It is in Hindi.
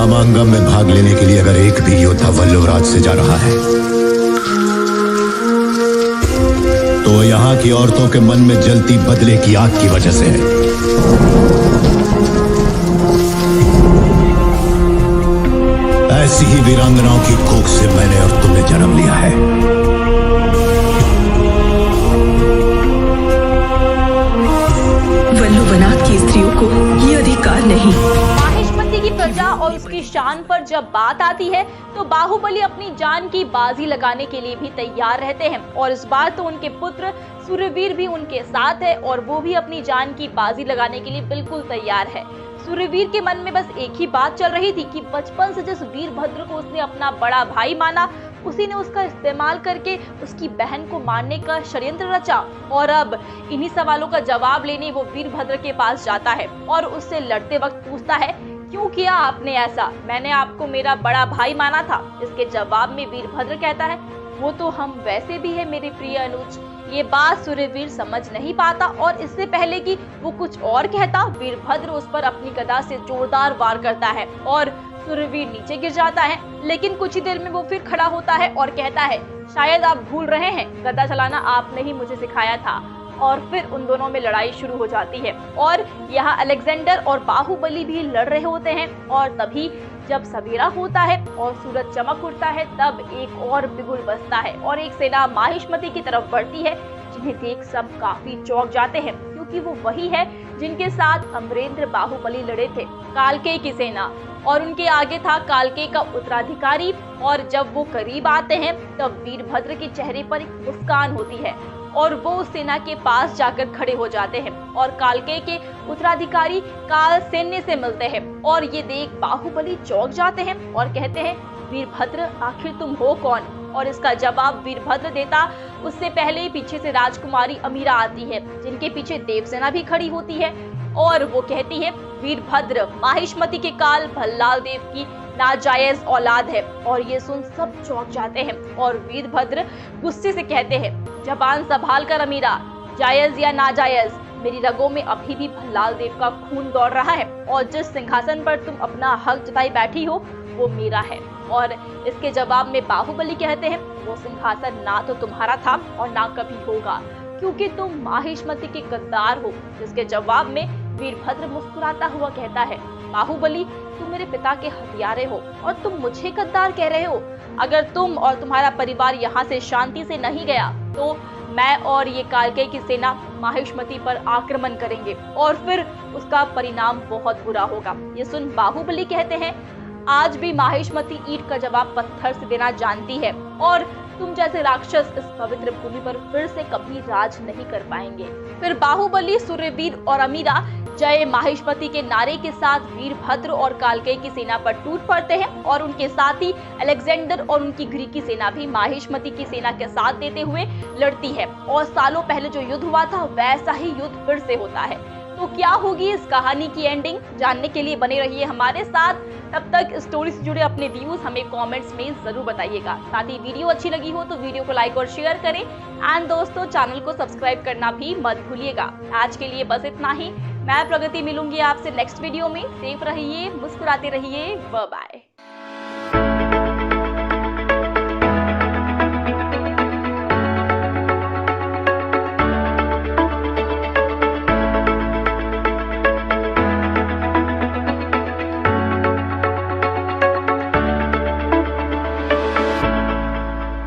मामांगम में भाग लेने के लिए अगर एक भी योद्धा वल्लवराज से जा रहा है तो यहाँ की औरतों के मन में जलती बदले की आग की वजह से है। ऐसी ही वीरांगनाओं की कोख से मैंने और तुमने जन्म लिया है। वल्लवनाथ की स्त्रियों को ये अधिकार नहीं। माहिष्मती की प्रजा और उसकी शान पर जब बात आती है तो बाहुबली अपनी जान की बाजी लगाने के लिए भी तैयार रहते हैं और इस बार तो उनके पुत्र सूर्यवीर भी उनके साथ है और वो भी अपनी जान की बाजी लगाने के लिए बिल्कुल तैयार है। सूर्यवीर के मन में बस एक ही बात चल रही थी कि बचपन से जिस वीरभद्र को उसने अपना बड़ा भाई माना, उसी ने उसका इस्तेमाल करके उसकी बहन को मारने का षड्यंत्र रचा और अब इन्हीं सवालों का जवाब लेने वो वीरभद्र के पास जाता है और उससे लड़ते वक्त पूछता है, क्यों किया आपने ऐसा? मैंने आपको मेरा बड़ा भाई माना था। इसके जवाब में वीरभद्र कहता है, वो तो हम वैसे भी है मेरे प्रिय अनुज। ये बात सूर्यवीर समझ नहीं पाता और इससे पहले कि वो कुछ और कहता, वीरभद्र उस पर अपनी गदा से जोरदार वार करता है और सूर्यवीर नीचे गिर जाता है। लेकिन कुछ ही देर में वो फिर खड़ा होता है और कहता है, शायद आप भूल रहे हैं, गदा चलाना आपने ही मुझे सिखाया था। और फिर उन दोनों में लड़ाई शुरू हो जाती है और यहाँ अलेक्जेंडर और बाहुबली भी लड़ रहे होते हैं और तभी जब सवेरा होता है और सूरज चमक उठता है तब एक और बिगुल बजता है और एक सेना माहिष्मती की तरफ बढ़ती है, जिन्हें देख सब काफी चौंक जाते हैं क्योंकि वो वही है जिनके साथ अमरेंद्र बाहुबली लड़े थे, कालकेय की सेना। और उनके आगे था कालकेय का उत्तराधिकारी और जब वो करीब आते हैं तब वीरभद्र के चेहरे पर एक मुस्कान होती है और वो उस सेना के पास जाकर खड़े हो जाते हैं और कालकेय के उत्तराधिकारी काल सैन्य से मिलते हैं और ये देख बाहुबली चौंक जाते हैं और कहते हैं, वीरभद्र आखिर तुम हो कौन? और इसका जवाब वीरभद्र देता उससे पहले ही पीछे से राजकुमारी अमीरा आती है, जिनके पीछे देवसेना भी खड़ी होती है और वो कहती है, वीरभद्र माहिष्मती के काल भल्लाल देव की नाजायज औलाद है। और ये सुन सब चौंक जाते हैं और वीरभद्र गुस्से से कहते हैं, जबान संभाल कर अमीरा, जायज या नाजायज, मेरी रगों में अभी भी भल्लाल देव का खून दौड़ रहा है और जिस सिंहासन पर तुम अपना हक जताई बैठी हो वो मेरा है। और इसके जवाब में बाहुबली कहते हैं, वो सिंहासन ना तो तुम्हारा था और ना कभी होगा, क्योंकि तुम माहिष्मती के गद्दार हो। जिसके जवाब में वीरभद्र मुस्कुराता हुआ कहता है, बाहुबली तुम मेरे पिता के हथियारे हो और तुम मुझे गद्दार कह रहे हो। अगर तुम और तुम्हारा परिवार यहाँ से शांति से नहीं गया तो मैं और ये कालकेय की सेना माहिष्मती पर आक्रमण करेंगे और फिर उसका परिणाम बहुत बुरा होगा। ये सुन बाहुबली कहते हैं, आज भी माहिष्मती ईंट का जवाब पत्थर से देना जानती है और तुम जैसे राक्षस इस पवित्र भूमि पर फिर से कभी राज नहीं कर पाएंगे। फिर बाहुबली, सूर्यवीर और अमीरा जय माहिष्मती के नारे के साथ वीरभद्र और कालकेय की सेना पर टूट पड़ते हैं और उनके साथ ही अलेक्जेंडर और उनकी ग्रीकी सेना भी माहिष्मती की सेना के साथ देते हुए लड़ती है और सालों पहले जो युद्ध हुआ था वैसा ही युद्ध फिर से होता है। तो क्या होगी इस कहानी की एंडिंग, जानने के लिए बने रहिए हमारे साथ। तब तक स्टोरी से जुड़े अपने व्यूज हमें कमेंट्स में जरूर बताइएगा। साथ ही वीडियो अच्छी लगी हो तो वीडियो को लाइक और शेयर करें एंड दोस्तों चैनल को सब्सक्राइब करना भी मत भूलिएगा। आज के लिए बस इतना ही। मैं प्रगति मिलूंगी आपसे नेक्स्ट वीडियो में। सेफ रहिए, मुस्कुराते रहिए, बाय बाय।